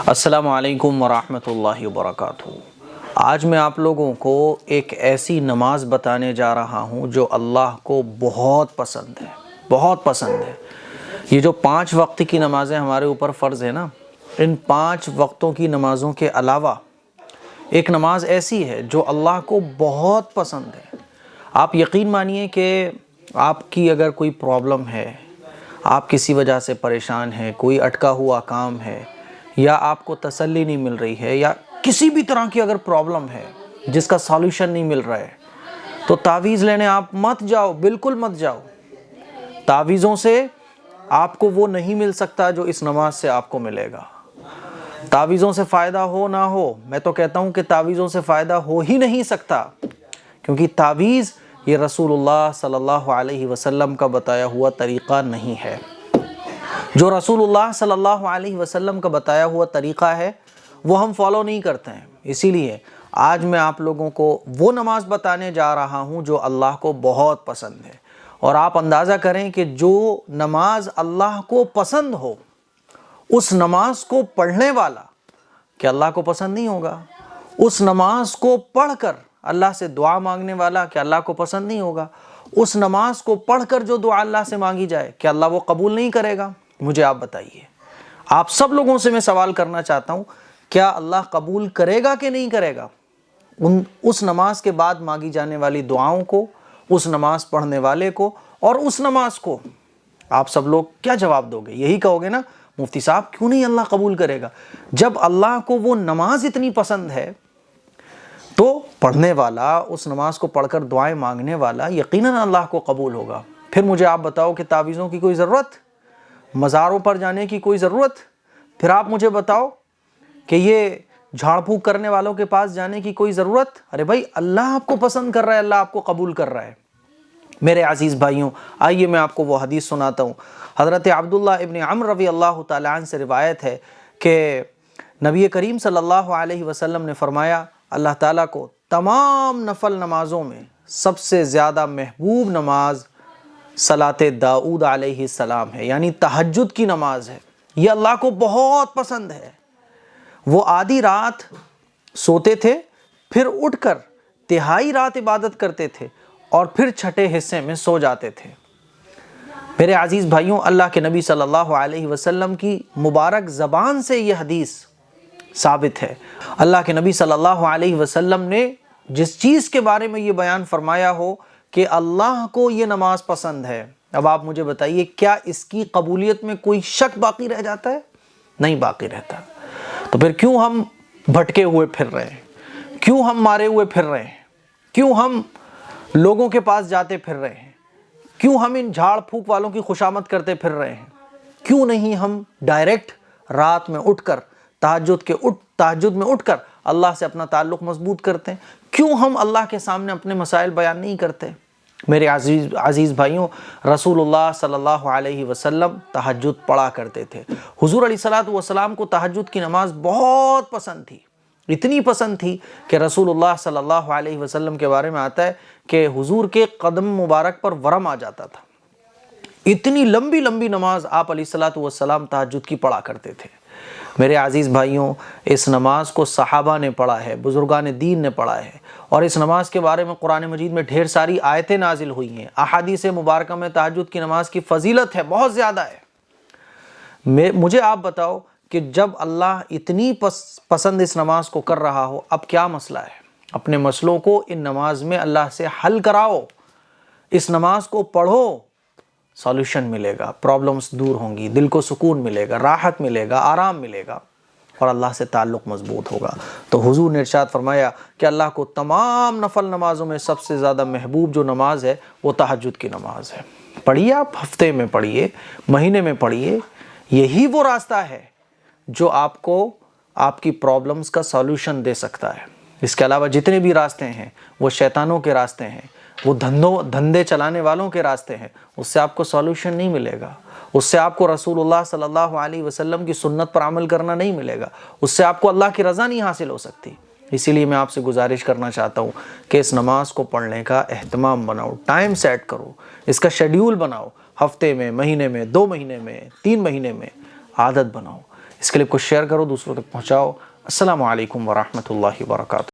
السلام علیکم ورحمۃ اللہ وبرکاتہ۔ آج میں آپ لوگوں کو ایک ایسی نماز بتانے جا رہا ہوں جو اللہ کو بہت پسند ہے، بہت پسند ہے۔ یہ جو 5 وقت کی نمازیں ہمارے اوپر فرض ہے نا، ان 5 وقتوں کی نمازوں کے علاوہ ایک نماز ایسی ہے جو اللہ کو بہت پسند ہے۔ آپ یقین مانیے کہ آپ کی اگر کوئی پرابلم ہے، آپ کسی وجہ سے پریشان ہیں، کوئی اٹکا ہوا کام ہے، یا آپ کو تسلی نہیں مل رہی ہے، یا کسی بھی طرح کی اگر پرابلم ہے جس کا سالوشن نہیں مل رہا ہے، تو تعویذ لینے آپ مت جاؤ، بالکل مت جاؤ۔ تعویذوں سے آپ کو وہ نہیں مل سکتا جو اس نماز سے آپ کو ملے گا۔ تعویذوں سے فائدہ ہو نہ ہو، میں تو کہتا ہوں کہ تعویذوں سے فائدہ ہو ہی نہیں سکتا، کیونکہ تعویذ یہ رسول اللہ صلی اللہ علیہ وسلم کا بتایا ہوا طریقہ نہیں ہے۔ جو رسول اللہ صلی اللہ علیہ وسلم کا بتایا ہوا طریقہ ہے وہ ہم فالو نہیں کرتے ہیں۔ اسی لیے آج میں آپ لوگوں کو وہ نماز بتانے جا رہا ہوں جو اللہ کو بہت پسند ہے۔ اور آپ اندازہ کریں کہ جو نماز اللہ کو پسند ہو، اس نماز کو پڑھنے والا کہ اللہ کو پسند نہیں ہوگا؟ اس نماز کو پڑھ کر اللہ سے دعا مانگنے والا کہ اللہ کو پسند نہیں ہوگا؟ اس نماز کو پڑھ کر جو دعا اللہ سے مانگی جائے کہ اللہ وہ قبول نہیں کرے گا؟ مجھے آپ بتائیے، آپ سب لوگوں سے میں سوال کرنا چاہتا ہوں، کیا اللہ قبول کرے گا کہ نہیں کرے گا اس نماز کے بعد مانگی جانے والی دعاؤں کو، اس نماز پڑھنے والے کو اور اس نماز کو؟ آپ سب لوگ کیا جواب دو گے؟ یہی کہو گے نا، مفتی صاحب کیوں نہیں اللہ قبول کرے گا؟ جب اللہ کو وہ نماز اتنی پسند ہے تو پڑھنے والا، اس نماز کو پڑھ کر دعائیں مانگنے والا یقیناً اللہ کو قبول ہوگا۔ پھر مجھے آپ بتاؤ کہ تعویذوں کی کوئی ضرورت، مزاروں پر جانے کی کوئی ضرورت؟ پھر آپ مجھے بتاؤ کہ یہ جھاڑ پھونک کرنے والوں کے پاس جانے کی کوئی ضرورت؟ ارے بھائی، اللہ آپ کو پسند کر رہا ہے، اللہ آپ کو قبول کر رہا ہے۔ میرے عزیز بھائیوں، آئیے میں آپ کو وہ حدیث سناتا ہوں۔ حضرت عبداللہ ابن عمر رضی اللہ تعالیٰ عنہ سے روایت ہے کہ نبی کریم صلی اللہ علیہ وسلم نے فرمایا، اللہ تعالیٰ کو تمام نفل نمازوں میں سب سے زیادہ محبوب نماز صلاۃ داؤد علیہ السلام ہے، یعنی تہجد کی نماز ہے۔ یہ اللہ کو بہت پسند ہے۔ وہ آدھی رات سوتے تھے، پھر اٹھ کر تہائی رات عبادت کرتے تھے، اور پھر چھٹے حصے میں سو جاتے تھے۔ میرے عزیز بھائیوں، اللہ کے نبی صلی اللہ علیہ وسلم کی مبارک زبان سے یہ حدیث ثابت ہے۔ اللہ کے نبی صلی اللہ علیہ وسلم نے جس چیز کے بارے میں یہ بیان فرمایا ہو کہ اللہ کو یہ نماز پسند ہے، اب آپ مجھے بتائیے، کیا اس کی قبولیت میں کوئی شک باقی رہ جاتا ہے؟ نہیں باقی رہتا۔ تو پھر کیوں ہم بھٹکے ہوئے پھر رہے ہیں؟ کیوں ہم مارے ہوئے پھر رہے ہیں؟ کیوں ہم لوگوں کے پاس جاتے پھر رہے ہیں؟ کیوں ہم ان جھاڑ پھونک والوں کی خوشامد کرتے پھر رہے ہیں؟ کیوں نہیں ہم ڈائریکٹ رات میں اٹھ کر تہجد میں اٹھ کر اللہ سے اپنا تعلق مضبوط کرتے ہیں؟ کیوں ہم اللہ کے سامنے اپنے مسائل بیان نہیں کرتے؟ میرے عزیز بھائیوں، رسول اللہ صلی اللہ علیہ وسلم تہجد پڑھا کرتے تھے۔ حضور علیہ الصلوۃ والسلام کو تہجد کی نماز بہت پسند تھی، اتنی پسند تھی کہ رسول اللہ صلی اللہ علیہ وسلم کے بارے میں آتا ہے کہ حضور کے قدم مبارک پر ورم آ جاتا تھا۔ اتنی لمبی لمبی نماز آپ علیہ الصلوۃ والسلام تہجد کی پڑھا کرتے تھے۔ میرے عزیز بھائیوں، اس نماز کو صحابہ نے پڑھا ہے، بزرگان دین نے پڑھا ہے، اور اس نماز کے بارے میں قرآن مجید میں ڈھیر ساری آیتیں نازل ہوئی ہیں۔ احادیث مبارکہ میں تہجد کی نماز کی فضیلت ہے، بہت زیادہ ہے۔ مجھے آپ بتاؤ کہ جب اللہ اتنی پسند اس نماز کو کر رہا ہو، اب کیا مسئلہ ہے؟ اپنے مسئلوں کو ان نماز میں اللہ سے حل کراؤ، اس نماز کو پڑھو، سالوشن ملے گا، پرابلمز دور ہوں گی، دل کو سکون ملے گا، راحت ملے گا، آرام ملے گا، اور اللہ سے تعلق مضبوط ہوگا۔ تو حضور نے ارشاد فرمایا کہ اللہ کو تمام نفل نمازوں میں سب سے زیادہ محبوب جو نماز ہے وہ تہجد کی نماز ہے۔ پڑھیے، آپ ہفتے میں پڑھیے، مہینے میں پڑھیے، یہی وہ راستہ ہے جو آپ کو آپ کی پرابلمز کا سالوشن دے سکتا ہے۔ اس کے علاوہ جتنے بھی راستے ہیں وہ شیطانوں کے راستے ہیں، وہ دھندے چلانے والوں کے راستے ہیں، اس سے آپ کو سالوشن نہیں ملے گا، اس سے آپ کو رسول اللہ صلی اللہ علیہ وسلم کی سنت پر عمل کرنا نہیں ملے گا، اس سے آپ کو اللہ کی رضا نہیں حاصل ہو سکتی۔ اسی لیے میں آپ سے گزارش کرنا چاہتا ہوں کہ اس نماز کو پڑھنے کا اہتمام بناؤ، ٹائم سیٹ کرو، اس کا شیڈیول بناؤ، ہفتے میں، مہینے میں، 2 مہینے میں، 3 مہینے میں عادت بناؤ۔ اس کلپ کو شیئر کرو، دوسروں تک پہنچاؤ۔ السلام علیکم ورحمۃ اللہ وبرکاتہ۔